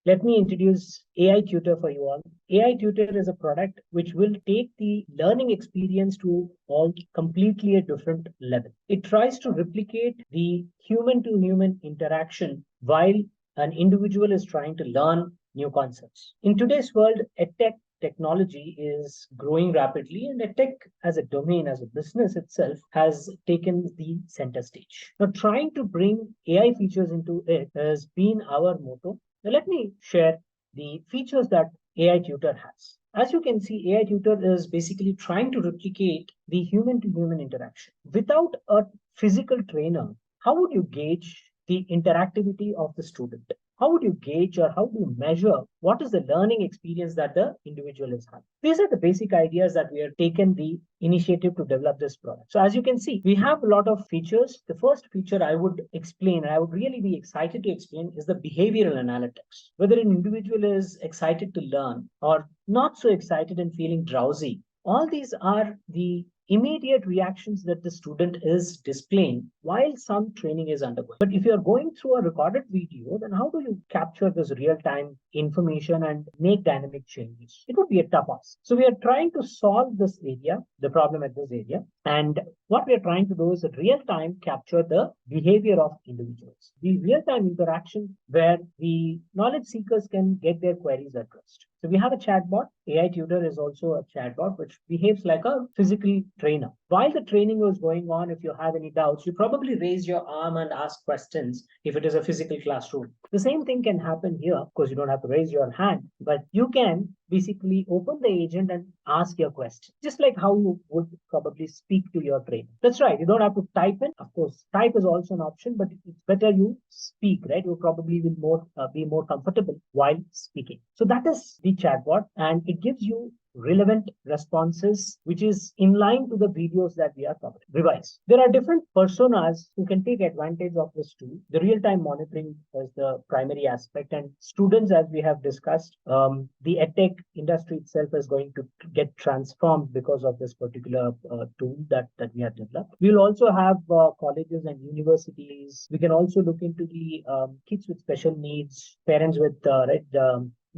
let me introduce AiTutor for you all. AiTutor is a product which will take the learning experience to all completely a different level. It tries to replicate the human-to-human interaction while an individual is trying to learn new concepts. In today's world, EdTech technology is growing rapidly, and EdTech as a domain, as a business itself, has taken the center stage. Now, trying to bring AI features into it has been our motto. Now, let me share the features that AiTutor has. As you can see, AiTutor is basically trying to replicate the human-to-human interaction. Without a physical trainer, how would you gauge the interactivity of the student? How would you gauge or how do you measure what is the learning experience that the individual is having? These are the basic ideas that we have taken the initiative to develop this product. So as you can see, we have a lot of features. The first feature I would explain, and I would really be excited to explain, is the behavioral analytics. Whether an individual is excited to learn or not so excited and feeling drowsy, all these are the immediate reactions that the student is displaying while some training is undergoing. But if you're going through a recorded video, then how do you capture this real-time information and make dynamic changes? It would be a tough ask. So we are trying to solve this area, the problem at this area. And what we are trying to do is real-time capture the behavior of individuals. The real-time interaction where the knowledge seekers can get their queries addressed. So we have a chatbot. AiTutor is also a chatbot which behaves like a physical trainer. While the training was going on, if you have any doubts, you probably raise your arm and ask questions if it is a physical classroom. The same thing can happen here. Of course, you don't have to raise your hand, but you can basically open the agent and ask your question, just like how you would probably speak to your trainer. That's right. You don't have to type in. Of course, type is also an option, but it's better you speak, right? You probably will be more comfortable while speaking. So that is the chatbot, and it gives you relevant responses, which is in line to the videos that we are covering. Revise. There are different personas who can take advantage of this tool. The real-time monitoring is the primary aspect, and students, as we have discussed, the EdTech industry itself is going to get transformed because of this particular tool that we have developed. We will also have colleges and universities. We can also look into the kids with special needs, parents with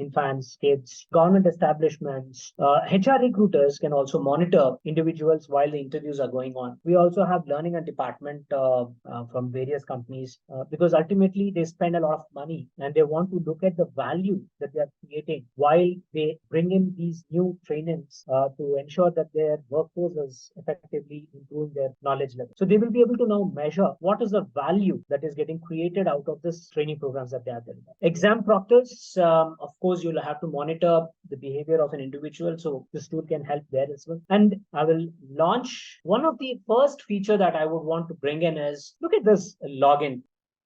infants, kids, government establishments, HR recruiters can also monitor individuals while the interviews are going on. We also have learning and department from various companies because ultimately they spend a lot of money and they want to look at the value that they are creating while they bring in these new trainings to ensure that their workforce is effectively improving their knowledge level. So they will be able to now measure what is the value that is getting created out of this training programs that they are doing. Exam proctors, of course, you'll have to monitor the behavior of an individual. So this tool can help there as well. And I will launch one of the first feature that I would want to bring in is, look at this login.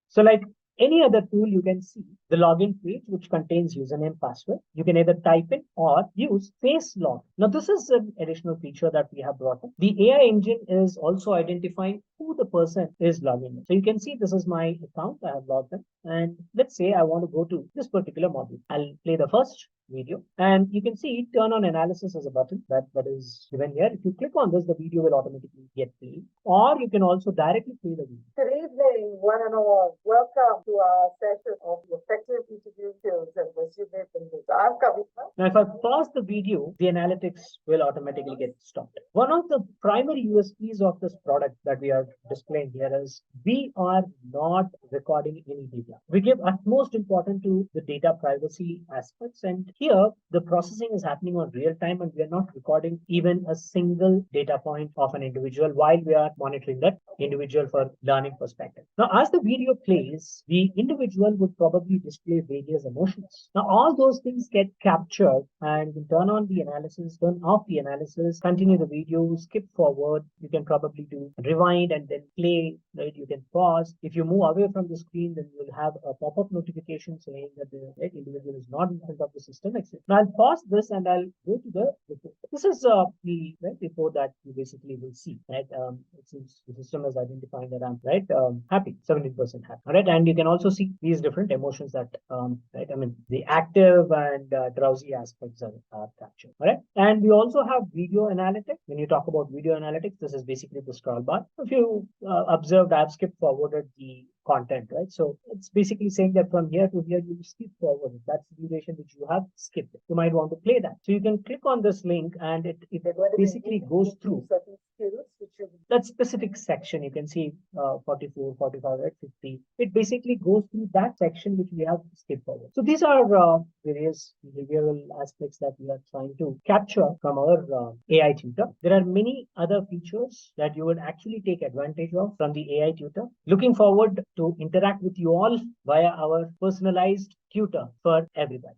So like any other tool, you can see the login page, which contains username, password. You can either type in or use face log. Now, this is an additional feature that we have brought in. The AI engine is also identifying who the person is logging in. So you can see this is my account. I have logged in. And let's say I want to go to this particular module. I'll play the first video, and you can see turn on analysis as a button that is given here. If you click on this, the video will automatically get played, or you can also directly play the video. Good evening, one and all. Welcome to our session of effective interview skills and resume building. I'm Kavita. Now, if I pause the video, the analytics will automatically get stopped. One of the primary USPs of this product that we are displaying here is we are not recording any data. We give utmost importance to the data privacy aspects, and here the processing is happening on real time, and we are not recording even a single data point of an individual while we are monitoring that individual for learning perspective. Now, as the video plays, the individual would probably display various emotions. Now, all those things get captured, and you can turn on the analysis, turn off the analysis, continue the video, skip forward. You can probably do rewind and then play, right? You can pause. If you move away from the screen, then you will have a pop-up notification saying that the individual is not in front of the system, etc. Now, I'll pause this and I'll go to the report. This is the report that you basically will see, right? It seems the system is identifying that I'm happy, 17% happy. All right, and you can also see these different emotions that right. I mean, the active and drowsy key aspects are captured. All right. And we also have video analytics. When you talk about video analytics, this is basically the scroll bar. If you observed, I've skipped forwarded the content, right? So it's basically saying that from here to here, you skip forward. That's the duration which you have skipped. You might want to play that. So you can click on this link and it basically goes through certain skills which you that specific section. You can see 44, 45, right, 50. It basically goes through that section which we have skipped forward. So these are various behavioral aspects that we are trying to capture from our AI tutor. There are many other features that you would actually take advantage of from the AI tutor. Looking forward to interact with you all via our personalized tutor for everybody.